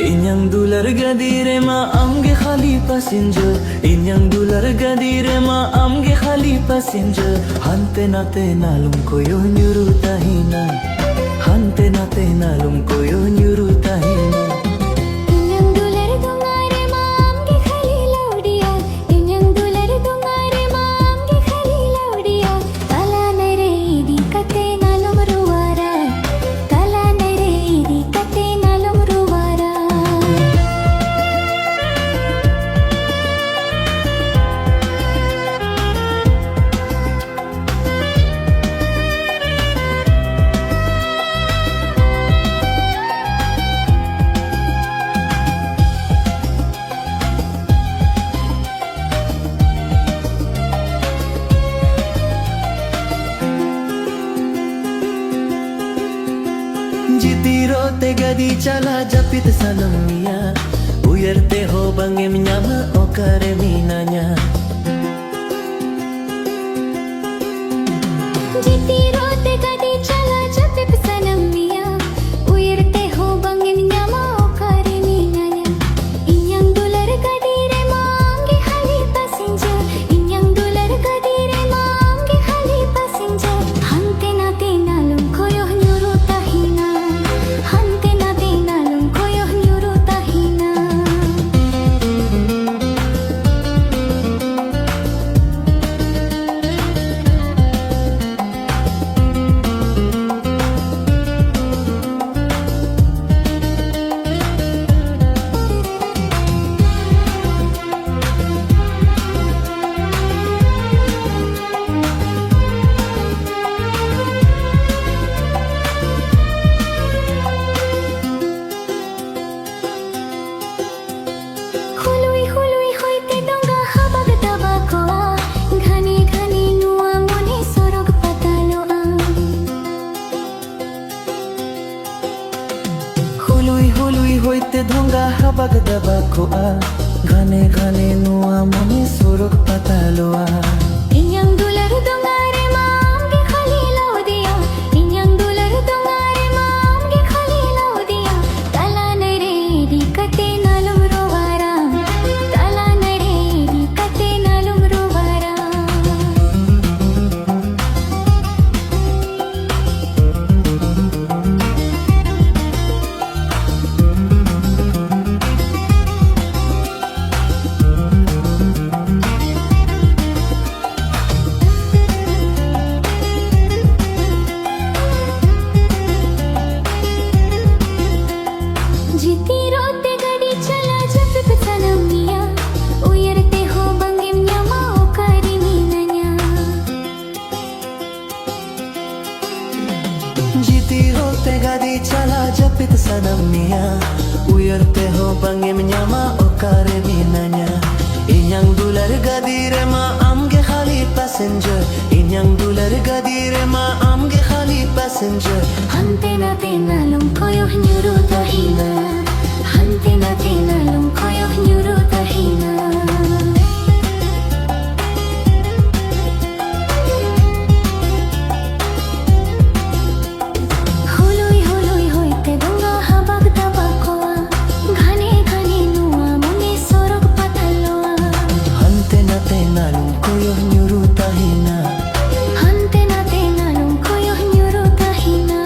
Inyang dular gadire ma amge khali passenger Inyang dular gadire ma amge khali passenger Hante nate nalum koyo nyuru tahina Hante nate nalum koyo nyuru tahina Inyang dular dungare ma amge khali laudiya Inyang dular dungare ma amge khali laudiya Kala nare idi kate nalum ruwara Kala nare idi kate nalum ruwara Jitirote gadi chala japit sanamia Uyerte ho bange mnyama okare minanya Jitirote gadi chala japit sanamia Uyerte ho bange mnyama okare minanya Inyang dular gadire ma amge khali passenger Inyang dular gadire ma amge khali passenger Hante nate nalum koyo nyuru tahina Hante nate nalum koyo nyuru tahina Hului hului hoite donga habag dabakoa Ghane ghane nua mone sorog pataloa Hului hului hoite dhonga habag dabakoa Ghane ghane nuwa mone sorok pataloa Inyang dular dongare ma amge khali laudiya Inyang dular dongare ma amge khali laudiya Kala nare idi kate nalum ruwara Kala nare idi kate nalum ruwara Jitirote gadi chala japit sanamia Uyerte ho bange mnyama okare minanya Jitirote gadi chala japit sanamia Uyerte ho bange mnyama okare minanya Inyang dular gadire ma amge khali passenger Inyang dular gadire ma amge khali passenger Hante nate nalum koyo nyuru tahina Hante nate nalum koyo nyuru tahina Hului hului hoite donga habag dabakoa Ghane ghane nua mone sorog pataloa Hante nate nalum koyo nyuru tahina Hante nate nalum koyo nyuru tahina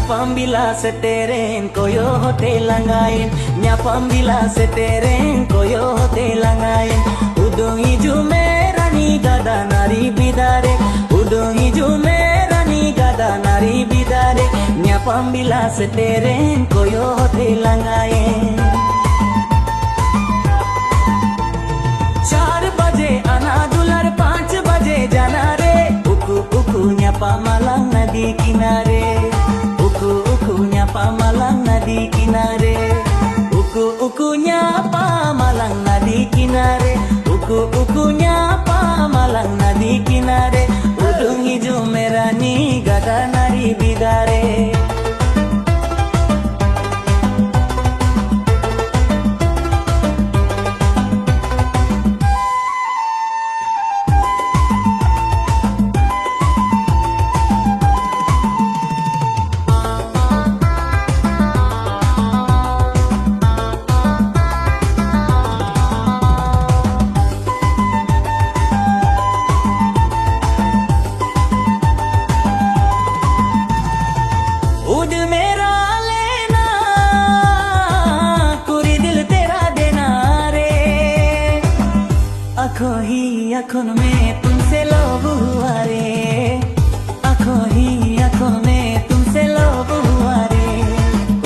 Nyapam bila setereng koyo hotel langain. Nyapam bila setereng koyo hotel langain. Udung hijau merah ni gada nari bidare. Udung hijau merah ni gada nari bidare. Nyapam bila setereng koyo hotel langain. 4 बजे आना दुलर 5 बजे जाना रे. उकू उकू nyapa malang nadi kinare. Uku uku nyapa malang nadi kinare. Uku uku nyapa malang nadi kinare. Uku uku nyapa malang nadi kinare. Udung hijau merah ni gada nari bidare. उद मेरा लेना कुरी दिल तेरा देना रे. आँखों ही आँखों में तुमसे लोभ हुआ रे. आँखों ही आँखों में तुमसे लोभ हुआ रे.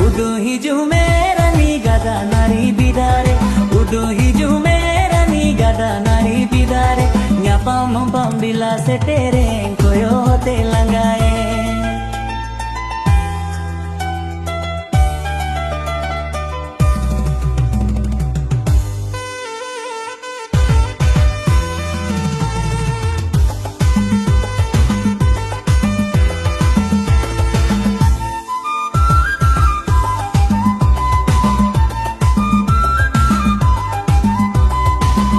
उदू हिजू मेरा नी गदा नारी बिदारे. उदू हिजू मेरा नी गदा नारी बिदारे. Nyapam pam bila setereng koyo hotel langae.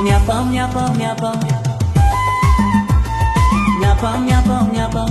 Nyapam nyapam nyapam. Nyapam nyapam nyapam.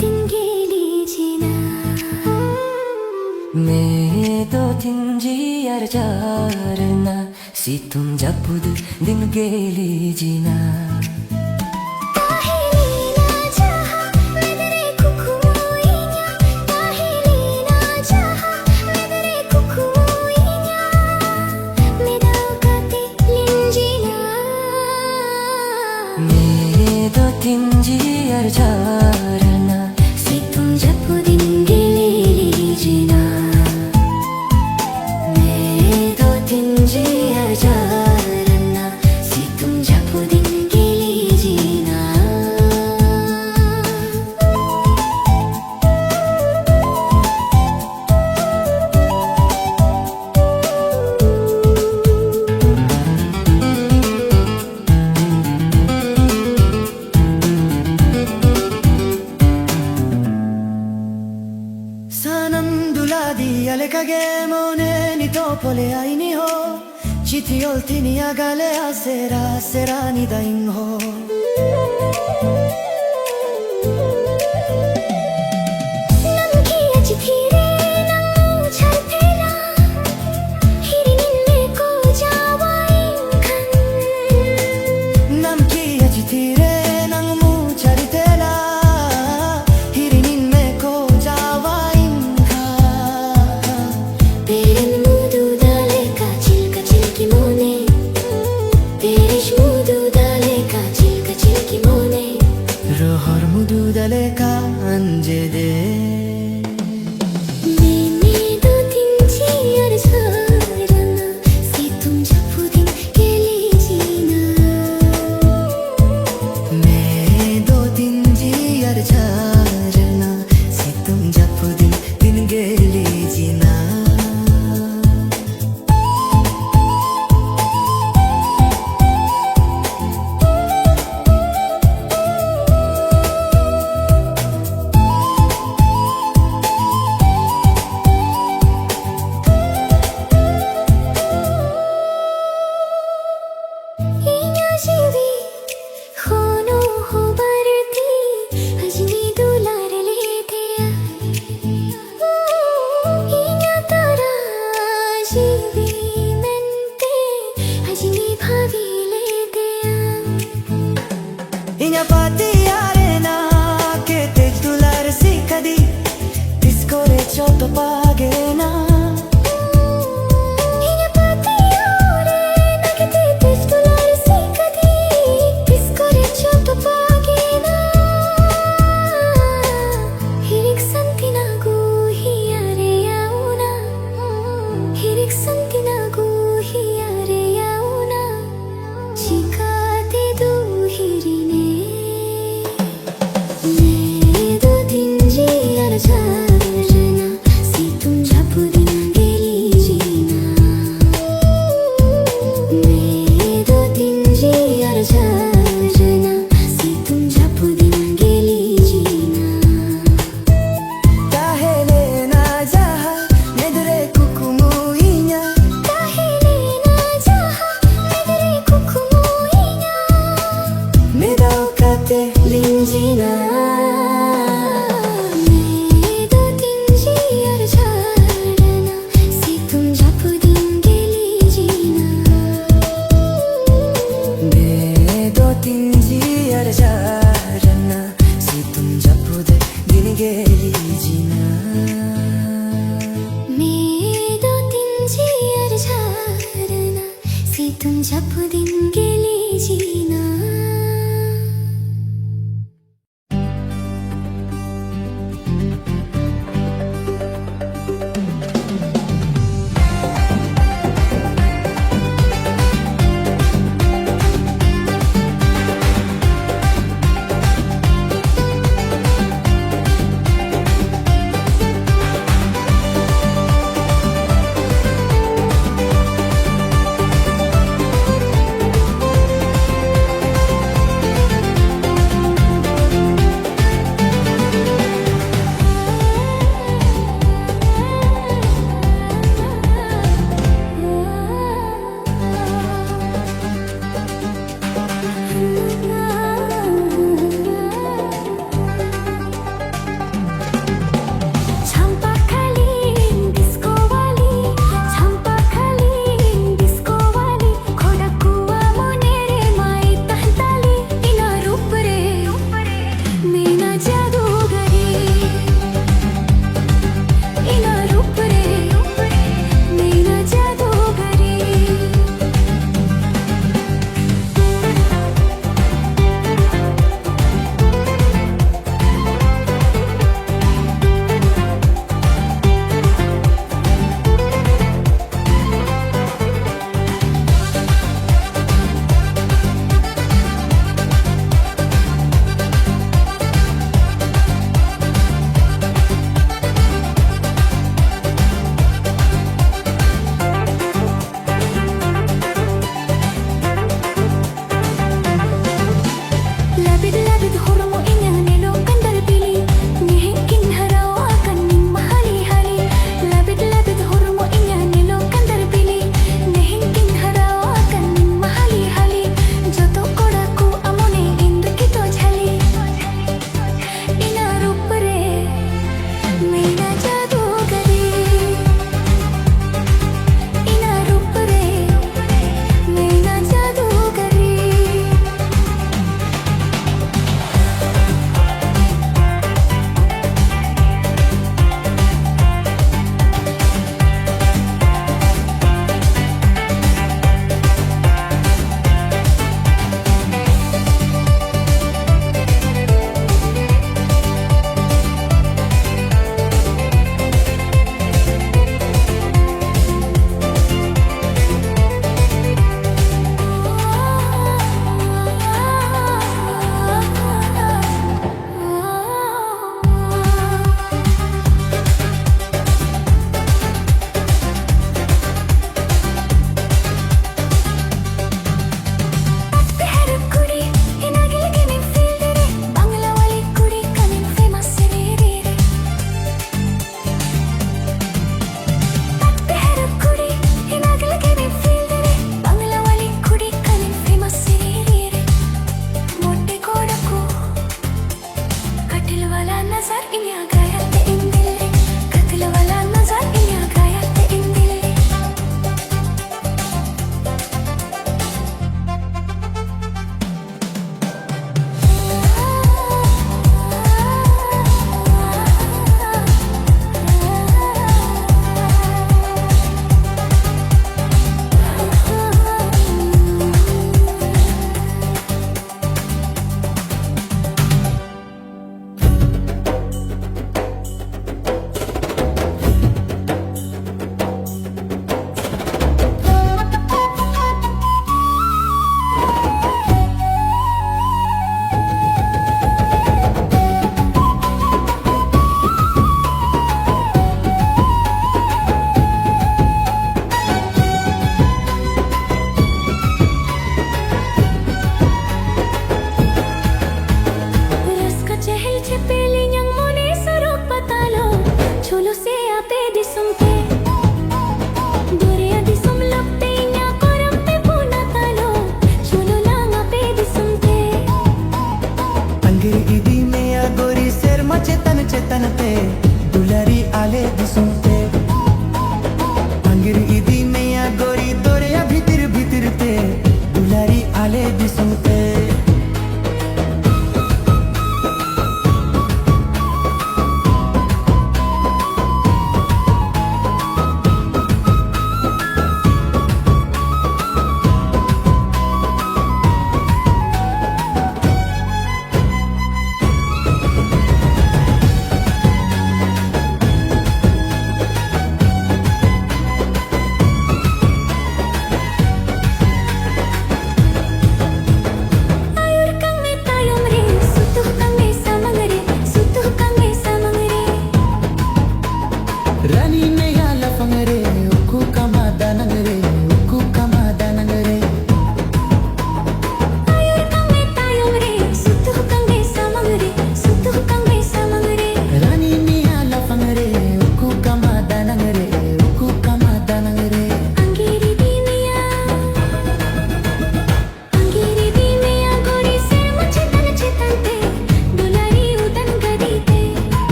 दिन गेली जीना मे도 딘지야를 자르나 시tum 잡부드 딘 게리지나 काहेलीना चाहा मेरे कुकुइ냐 काहेलीना चाहा मेरे कुकुइ냐 मेरा काते लिंजीना मे도 딘지야를 자르나 시tum 잡부 दिन गेली जीना मे도 딘지야를 자르나 सितुम जपु दिन गेली जीना Sananduladi ale kage mone ni topole aini ho Chiti oltini agale asera serani dain ho नमकी चिट्ठी रे नमू छलतेला हिरिनिन में को जावाइन खन Namki achitire nang mu charitela Hirinin me ko jawain kha पेरन मुदु डाले का चिलकी मोने पेरिश मुदु डाले का चिलकी मोने Rohor mudu dale ka anje de मैंने दो दिन जियर झारना सितुम जपु दिन गेली जीना मैं दो दिन जियर झारना सितुम जपुदिन दिन गेली जिना 이냐 जीवी खोनो हो बरती हजनी दुलार लेते इन्या तारा जीवी मनते हजनी भाभी लेते Inya pati arena che te tular sikadi Discore chotto pagena इन्या पाती आरे नगते तेज दुलार से कदी किसको रे छोटो पागेना हिरिक संतिना गो हियारे आउना हिरिक संतिना गो हियारे आउना चिकाते दो हिरिने मैं दो दिन जियर झारना सितुम जपु दिन गेली जीना मैं दो दिन जियर झारना सितुम जपु दिन गेली जीना Tahele na jaha medre kukumuinya काहेलीना चाहा मेरे कुकुइ냐 Medao kate linjina मैं दो दिन जियर झारना सितुम जपु दिन गेली जीना मैं दो दिन जियर झारना सितुम जपुदे दिन गेली जिना मैं दो दिन जियर झारना सितुम जपु दिन गेली जीना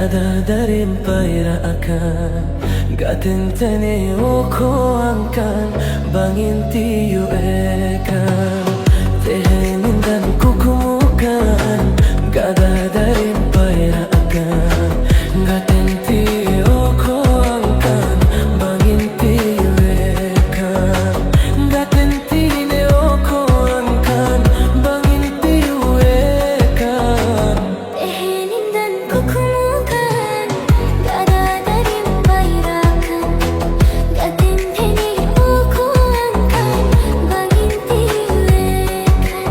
Gada darin pairaakan Gatin tene oko angkan Bangin tiyu ekan Tehenin dan kukumukan Gada darin pairaakan Gatin tiyu oko angkan Bangin tiyu ekan Gatin tine oko angkan Bangin tiyu ekan Tehenin dan kukumukan Gada darin pairakan Gatin tene oko angkan Bangin tiyu ekan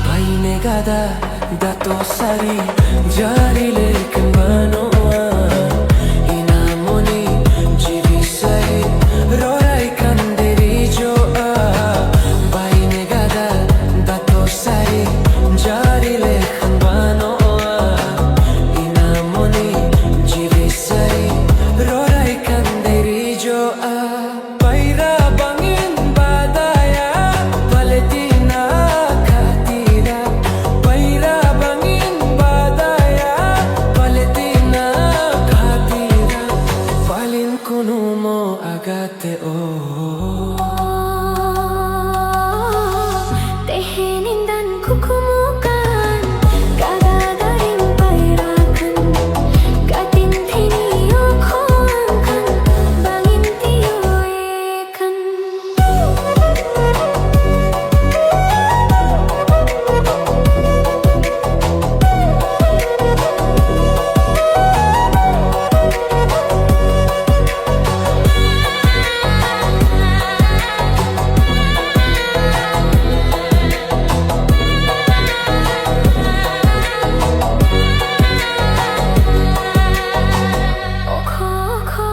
Baine gada dato sari jari lekan manoa inamoni jivi sai rorai kanderi joa Baine gada dato sari jari lekan manoa inamoni jivi sai rorai kanderi joa Paira bangin badaya paletina katira Paira bangin badaya paletina katira Falin kunumo agate o Tehenin dan kukumukan Gada darin pairakan Gatin tene oko angkan Bangin tiyu ekan Oko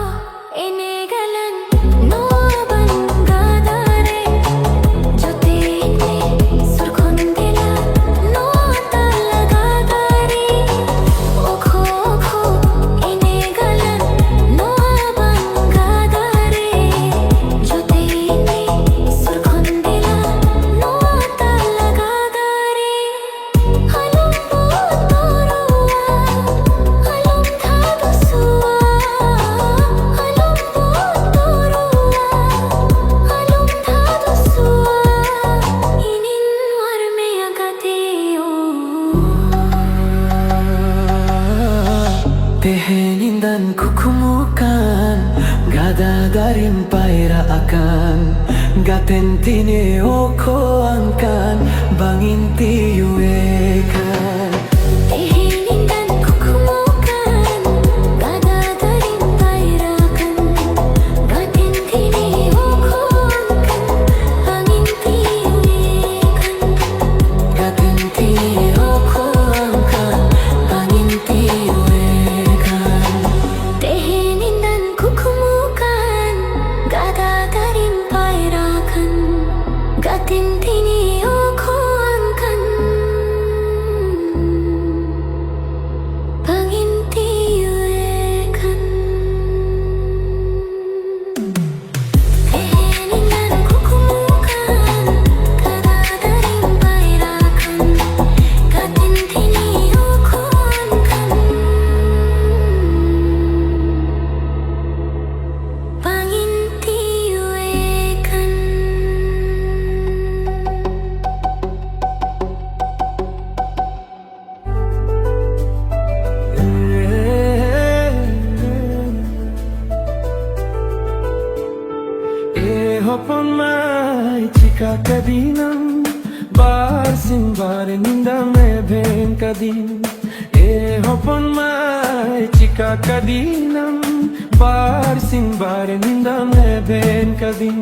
ene galan noaban gadare jote ine surkondela noata lagadare Oko ene galan noaban gadare jote ine surkondela noata lagadare Halom botorua halom thadusua halom botorua halom thadusua inin warme agateo Tehenin dan kukumukan Gada darin pairaakan Gaten tine oko angkan Bangin tiyu ekan Tehenin dan kukumukan Gada darin pairakan Gatin tine oko angkan Bangin tiyu ekan Gaten tine oko angkan Bangin tiyu ekan Tehenin dan kukumukan Gada darin pairakan Gatin tine oko angkan Bangin tiyu ekan Tehenin dan kukumukan Gada darin pairakan Gatin tine oko angkan Bangin tiyu ekan Hopon mai chika kadinam Bar simbar ninda me bhen kadin Hopon mai chika kadinam Bar simbar ninda me bhen kadin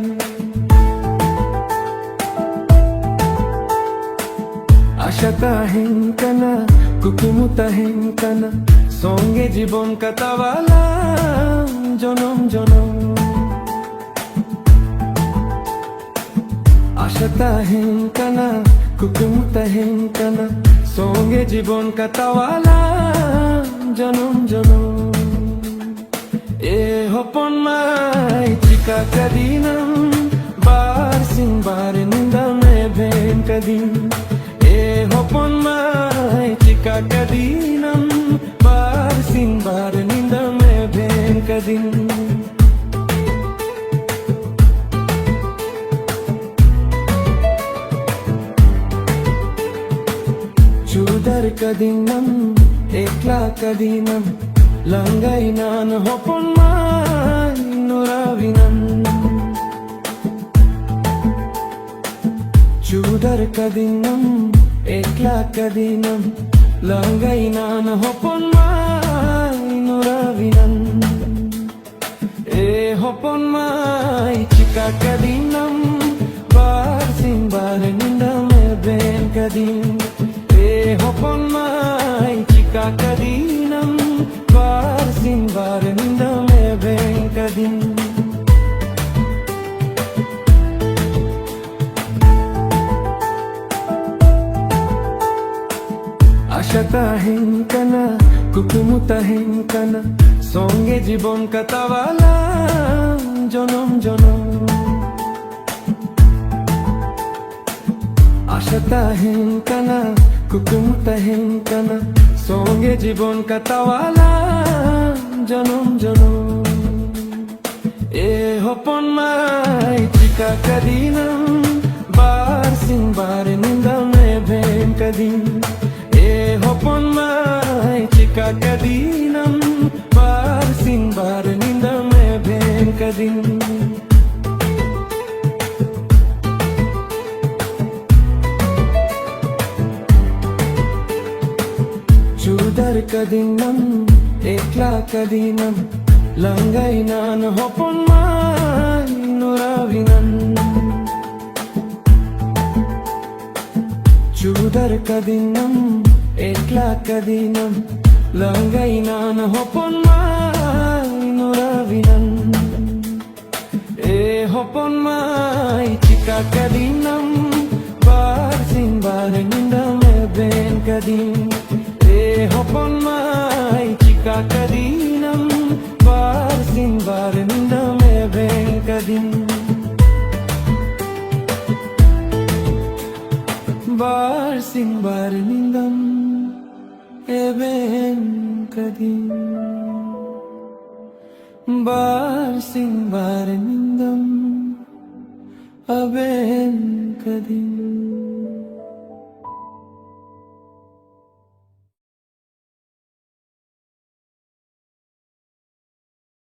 Ashatahin kana kukimutahin kana Songe jibon katawala jonom jonom Ashatahin ka na, kukumutahin ka na, songe জীবন কাটাওয়ালা জনম জনম এ হপন মাই চিকা কদিনম বার সিং বার নিন্দমে when কদিন এ হপন মাই চিকা কদিনম বার সিং বার নিন্দমে when কদিন Chudar kadinam, ekla kadinam, langainan hopon mai nuravinan. Chudar kadinam, ekla kadinam, langainan hopon mai nuravinan. E hopon mai chika kadinam, bar sing bar nindam ben kadin. Hopon mai chika kadinam bar sin bar nindame ben kadin Ashatahin kana kukumutahin kana songe জীবন কাটাওয়ালা জনম জনম Ashatahin kana কুকুমতাহীন কানা সঙ্গে জীবন কাটাওয়ালা জনম জনম এ হপন মাই চিকা কদিনম বার সিং বার নিন্দমে when কদিন এ হপন মাই চিকা কদিনম বার সিং বার নিন্দমে when কদিন Chudar kadinam, ekla kadinam, langainan hopon mai nuravinan. Chudar kadinam, ekla kadinam, langainan hopon mai nuravinan. E hopon mai chika kadinam, bar sing bar nindame ben kadin. Hopon mai chika kadinam bar sing bar nindame ben kadin bar sing bar nindam ben kadin bar sing bar nindam ben kadin